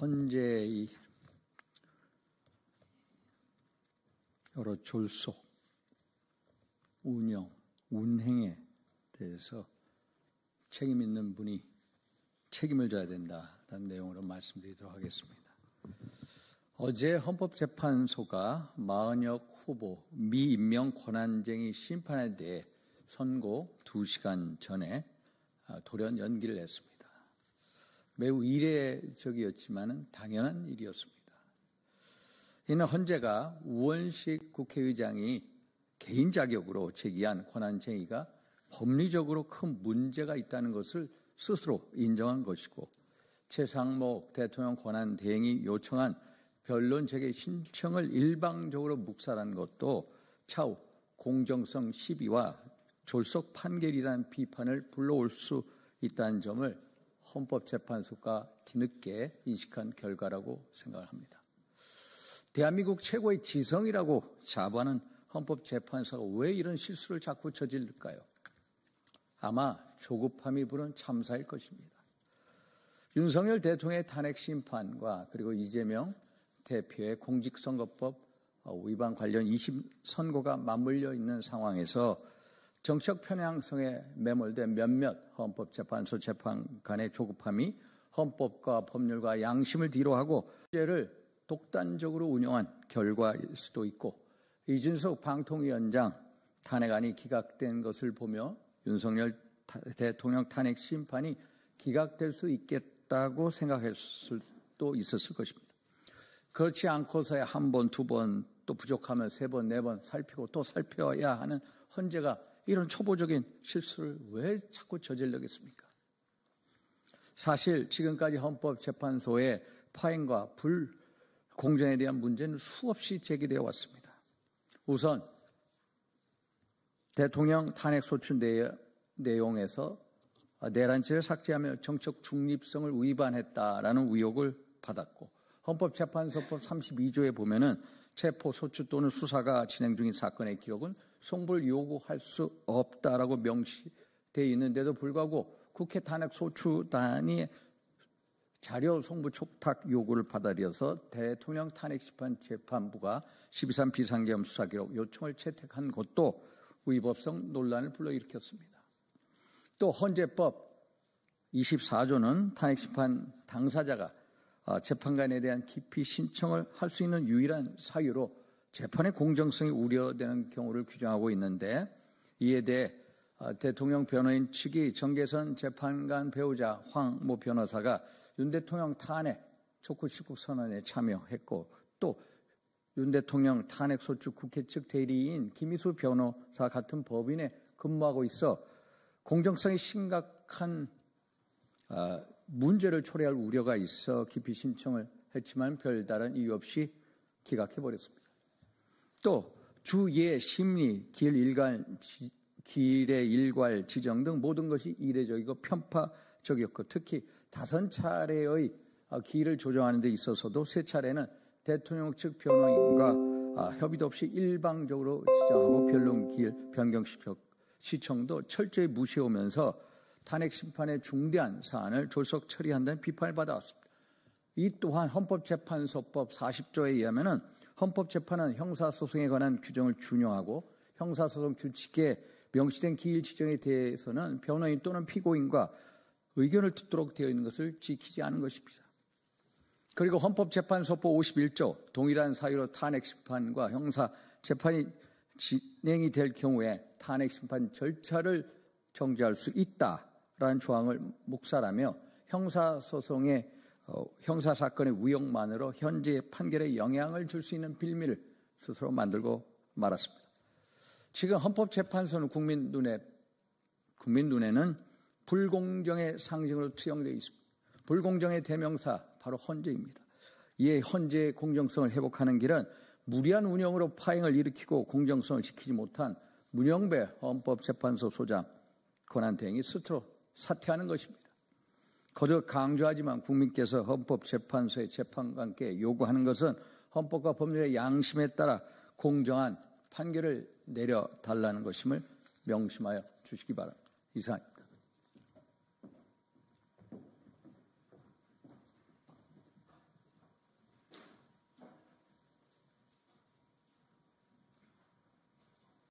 헌재의 여러 졸속, 운영, 운행에 대해서 책임 있는 분이 책임을 져야 된다라는 내용으로 말씀드리도록 하겠습니다. 어제 헌법재판소가 마은혁 후보 미임명 권한쟁의 심판에 대해 선고 2시간 전에 돌연 연기를 했습니다. 매우 이례적이었지만 당연한 일이었습니다. 이는 헌재가 우원식 국회의장이 개인 자격으로 제기한 권한쟁의가 법리적으로 큰 문제가 있다는 것을 스스로 인정한 것이고, 최상목 대통령 권한대행이 요청한 변론 재개 신청을 일방적으로 묵살한 것도 차후 공정성 시비와 졸속 판결이라는 비판을 불러올 수 있다는 점을 헌법재판소가 뒤늦게 인식한 결과라고 생각을 합니다. 대한민국 최고의 지성이라고 자부하는 헌법재판소가 왜 이런 실수를 자꾸 저질까요? 아마 조급함이 부른 참사일 것입니다. 윤석열 대통령의 탄핵 심판과 그리고 이재명 대표의 공직선거법 위반 관련 2심 선고가 맞물려 있는 상황에서 정책 편향성에 매몰된 몇몇 헌법재판소 재판관의 조급함이 헌법과 법률과 양심을 뒤로하고 헌재를 독단적으로 운영한 결과일 수도 있고, 이준석 방통위원장 탄핵안이 기각된 것을 보며 윤석열 대통령 탄핵 심판이 기각될 수 있겠다고 생각할 수도 있었을 것입니다. 그렇지 않고서야 한 번, 두 번, 또 부족하면 세 번, 네 번 살피고 또 살펴야 하는 헌재가 이런 초보적인 실수를 왜 자꾸 저질러겠습니까? 사실 지금까지 헌법재판소의 파행과 불공정에 대한 문제는 수없이 제기되어 왔습니다. 우선 대통령 탄핵소추 내용에서 내란죄를 삭제하며 정책 중립성을 위반했다라는 의혹을 받았고, 헌법재판소법 32조에 보면은 체포, 소추 또는 수사가 진행 중인 사건의 기록은 송부를 요구할 수 없다라고 명시되어 있는데도 불구하고 국회 탄핵소추단이 자료 송부 촉탁 요구를 받아들여서 대통령 탄핵심판 재판부가 12.3 비상계엄 수사기록 요청을 채택한 것도 위법성 논란을 불러일으켰습니다. 또 헌재법 24조는 탄핵심판 당사자가 재판관에 대한 기피 신청을 할 수 있는 유일한 사유로 재판의 공정성이 우려되는 경우를 규정하고 있는데, 이에 대해 대통령 변호인 측이 정계선 재판관 배우자 황 모 변호사가 윤 대통령 탄핵 촉구 식국 선언에 참여했고, 또 윤 대통령 탄핵 소추 국회 측 대리인 김희수 변호사 같은 법인에 근무하고 있어 공정성이 심각한 문제를 초래할 우려가 있어 기피 신청을 했지만 별다른 이유 없이 기각해버렸습니다. 또 주예 심리, 길의 일괄 지정 등 모든 것이 이례적이고 편파적이었고, 특히 5차례의 기일을 조정하는 데 있어서도 3차례는 대통령 측 변호인과 협의도 없이 일방적으로 지정하고 변론 기일 변경 시청도 철저히 무시하면서 탄핵 심판의 중대한 사안을 졸속 처리한다는 비판을 받아왔습니다. 이 또한 헌법재판소법 40조에 의하면 헌법재판은 형사소송에 관한 규정을 준용하고, 형사소송 규칙에 명시된 기일 지정에 대해서는 변호인 또는 피고인과 의견을 듣도록 되어 있는 것을 지키지 않은 것입니다. 그리고 헌법재판소법 51조 동일한 사유로 탄핵심판과 형사재판이 진행이 될 경우에 탄핵심판 절차를 정지할 수 있다라는 조항을 묵살하며 형사사건의 위력만으로 현재 판결에 영향을 줄 수 있는 빌미를 스스로 만들고 말았습니다. 지금 헌법재판소는 국민 눈에는 불공정의 상징으로 투영되어 있습니다. 불공정의 대명사 바로 헌재입니다. 이에 헌재의 공정성을 회복하는 길은 무리한 운영으로 파행을 일으키고 공정성을 지키지 못한 문영배 헌법재판소 소장 권한대행이 스스로 사퇴하는 것입니다. 거듭 강조하지만 국민께서 헌법재판소의 재판관께 요구하는 것은 헌법과 법률의 양심에 따라 공정한 판결을 내려달라는 것임을 명심하여 주시기 바랍니다. 이상.